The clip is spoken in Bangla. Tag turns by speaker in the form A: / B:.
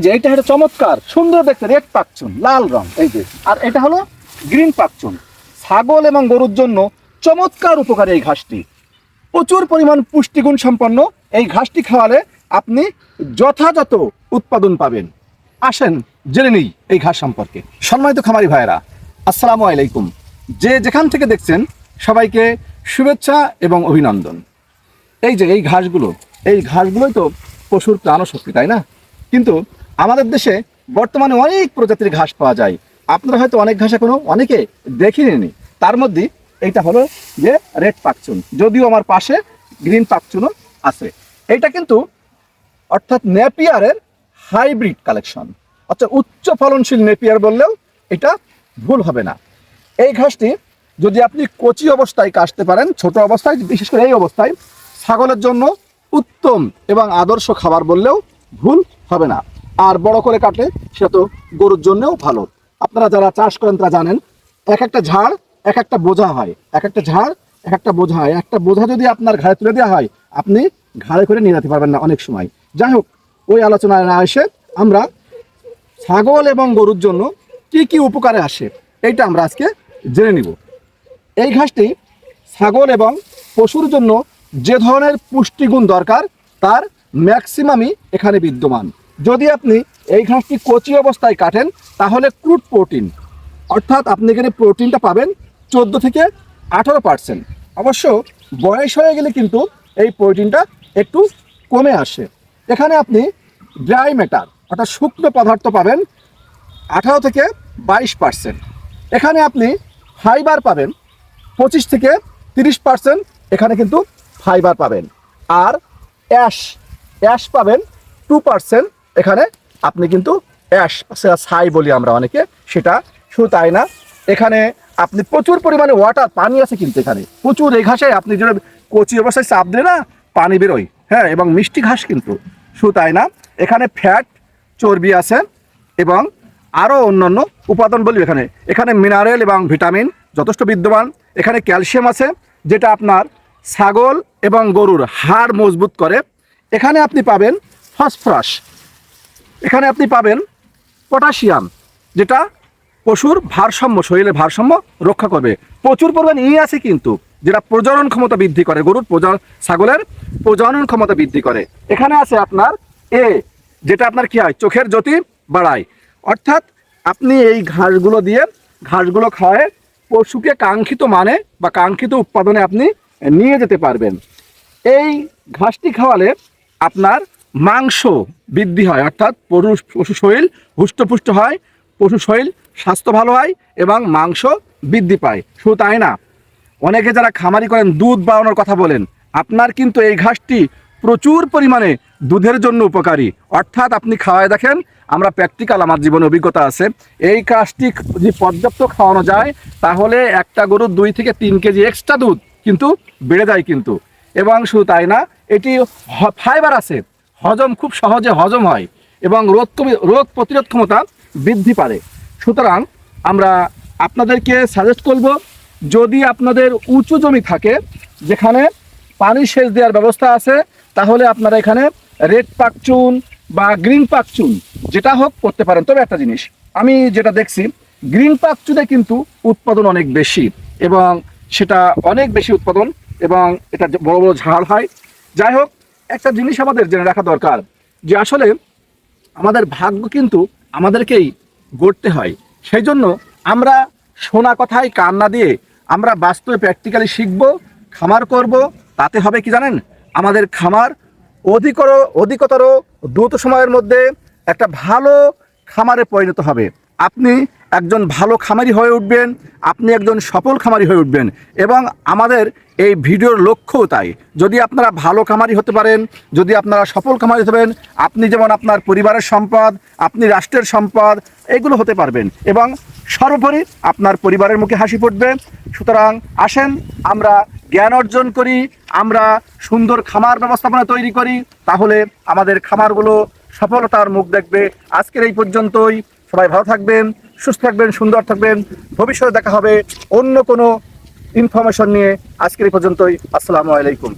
A: যে এটা একটা চমৎকার সুন্দর দেখতে রেড পাকচুন, লাল রং, এই যে। আর এটা হলো গ্রিন পাকচুন। ছাগল এবং গরুর জন্য চমৎকার উপকারী এই ঘাসটি, প্রচুর পরিমাণ পুষ্টিগুণ সম্পন্ন। এই ঘাসটি খাওয়ালে আপনি যথাযথ উৎপাদন পাবেন। আসেন জেনে নিই এই ঘাস সম্পর্কে। সম্মানিত খামারি ভাইয়েরা, আসসালামু আলাইকুম। যে যেখান থেকে দেখছেন সবাইকে শুভেচ্ছা এবং অভিনন্দন। এই যে এই ঘাসগুলোই তো পশুর প্রাণশক্তি, তাই না? কিন্তু আমাদের দেশে বর্তমানে অনেক প্রজাতির ঘাস পাওয়া যায়। আপনারা হয়তো অনেক ঘাস এখনো অনেকে দেখিনি। তার মধ্যে এইটা হলো যে রেড পাকচুন, যদিও আমার পাশে গ্রিন পাকচুনও আছে। এইটা কিন্তু অর্থাৎ নেপিয়ারের হাইব্রিড কালেকশন, অর্থাৎ উচ্চ ফলনশীল নেপিয়ার বললেও এটা ভুল হবে না। এই ঘাসটি যদি আপনি কচি অবস্থায় কাটতে পারেন, ছোট অবস্থায়, বিশেষ করে এই অবস্থায়, ছাগলের জন্য উত্তম এবং আদর্শ খাবার বললেও ভুল হবে না। আর বড় করে কাটলে সেটা তো গরুর জন্যও ভালো। আপনারা যারা চাষ করেন তারা জানেন, এক একটা ঝাড় এক একটা বোঝা হয়, একটা বোঝা যদি আপনার ঘাড়ে তুলে দেওয়া হয়, আপনি ঘাড়ে করে নিয়ে যেতে পারবেন না অনেক সময়। যাই হোক, ওই আলোচনায় না এসে আমরা ছাগল এবং গরুর জন্য কি কি উপকারে আসে এইটা আমরা আজকে জেনে নিব। এই ঘাসটি ছাগল এবং পশুর জন্য যে ধরনের পুষ্টিগুণ দরকার তার ম্যাক্সিমামই এখানে বিদ্যমান। যদি আপনি এই ঘাসটি কচি অবস্থায় কাটেন তাহলে ক্রুড প্রোটিন, অর্থাৎ আপনি এখানে প্রোটিনটা পাবেন 14 থেকে 18%। অবশ্য বয়স হয়ে গেলে কিন্তু এই প্রোটিনটা একটু কমে আসে। এখানে আপনি ড্রাই ম্যাটার, অর্থাৎ শুকনো পদার্থ পাবেন 18 থেকে 22%। এখানে আপনি ফাইবার পাবেন 25 থেকে 30%। এখানে কিন্তু ফাইবার পাবেন। আর অ্যাশ পাবেন 2%। এখানে আপনি কিন্তু অ্যাশ, সেটা ছাই বলি আমরা অনেকে, সেটা শুধু তাই না, এখানে আপনি প্রচুর পরিমাণে ওয়াটার, পানি আছে কিন্তু এখানে প্রচুর। এই ঘাসে আপনি যদি কচি অবস্থায় চাপ দিলে না পানি বেরোয়, হ্যাঁ, এবং মিষ্টি ঘাস কিন্তু। শুধু তাই না, এখানে ফ্যাট, চর্বি আছে এবং আরও অন্যান্য উপাদান বলি এখানে মিনারেল এবং ভিটামিন যথেষ্ট বিদ্যমান। এখানে ক্যালসিয়াম আছে, যেটা আপনার ছাগল এবং গরুর হাড় মজবুত করে। এখানে আপনি পাবেন ফসফরাস, এখানে আপনি পাবেন পটাশিয়াম, যেটা পশুর ভারসাম্য, শরীরের ভারসাম্য রক্ষা করবে। প্রচুর পরিমাণ আছে কিন্তু, যেটা প্রজনন ক্ষমতা বৃদ্ধি করে, ছাগলের প্রজনন ক্ষমতা বৃদ্ধি করে। এখানে আছে আপনার যেটা আপনার কি হয়, চোখের জ্যোতি বাড়ায়। অর্থাৎ আপনি এই ঘাসগুলো খাওয়ায় পশুকে কাঙ্ক্ষিত মানে বা কাঙ্ক্ষিত উৎপাদনে আপনি নিয়ে যেতে পারবেন। এই ঘাসটি খাওয়ালে আপনার মাংস বৃদ্ধি হয়, অর্থাৎ পশু শরীর হুষ্টপুষ্ট হয়, পশু শরীর স্বাস্থ্য ভালো হয় এবং মাংস বৃদ্ধি পায়। শুধু তাই না, অনেকে যারা খামারি করেন, দুধ বাড়ানোর কথা বলেন, আপনার কিন্তু এই ঘাসটি প্রচুর পরিমাণে দুধের জন্য উপকারী। অর্থাৎ আপনি খাওয়ায় দেখেন, আমরা প্র্যাকটিক্যাল, আমার জীবনে অভিজ্ঞতা আছে, এই ঘাসটি যদি পর্যাপ্ত খাওয়ানো যায় তাহলে একটা গরুর 2 থেকে 3 কেজি এক্সট্রা দুধ কিন্তু বেড়ে যায় কিন্তু। এবং শুধু তাই না, এটি ফাইবার আছে, খুব সহজে হজম হয় এবং রোগ প্রতিরোধ ক্ষমতা বৃদ্ধি পারে। সুতরাং আমরা আপনাদেরকে সাজেস্ট করব, যদি আপনাদের উঁচু জমি থাকে যেখানে পানি সেচ দেওয়ার ব্যবস্থা আছে, তাহলে আপনারা এখানে রেড পাকচুন বা গ্রিন পাকচুন যেটা হোক করতে পারেন। তবে একটা জিনিস আমি যেটা দেখছি, গ্রিন পাকচুনে কিন্তু উৎপাদন অনেক বেশি এবং সেটা অনেক বেশি উৎপাদন এবং এটা বড় বড় ঝাড় হয়। যাই হোক, একটা জিনিস আমাদের জেনে রাখা দরকার, যে আসলে আমাদের ভাগ্য কিন্তু আমাদেরকেই গড়তে হয়। সেই জন্য আমরা শোনা কথায় কান না দিয়ে আমরা বাস্তবে প্র্যাকটিক্যালি শিখব, খামার করব। তাতে হবে কি জানেন, আমাদের খামার অধিকতর দ্রুত সময়ের মধ্যে একটা ভালো খামারে পরিণত হবে। আপনি একজন ভালো খামারি হয়ে উঠবেন, আপনি একজন সফল খামারি হয়ে উঠবেন। এবং আমাদের এই ভিডিওর লক্ষ্যও তাই। যদি আপনারা ভালো খামারি হতে পারেন, যদি আপনারা সফল খামারি হতে পারেন, আপনি যেমন আপনার পরিবারের সম্পদ, আপনি রাষ্ট্রের সম্পদ, এগুলো হতে পারবেন এবং সর্বোপরি আপনার পরিবারের মুখে হাসি ফুটবে। সুতরাং আসেন আমরা জ্ঞান অর্জন করি, আমরা সুন্দর খামার ব্যবস্থাপনা তৈরি করি, তাহলে আমাদের খামারগুলো সফলতার মুখ দেখবে। আজকের এই পর্যন্তই। সবাই ভালো থাকবেন, সুস্থ থাকবেন, সুন্দর থাকবেন। ভবিষ্যতে দেখা হবে অন্য কোনো ইনফরমেশন নিয়ে। আজকের এই পর্যন্তই। আসসালামু আলাইকুম।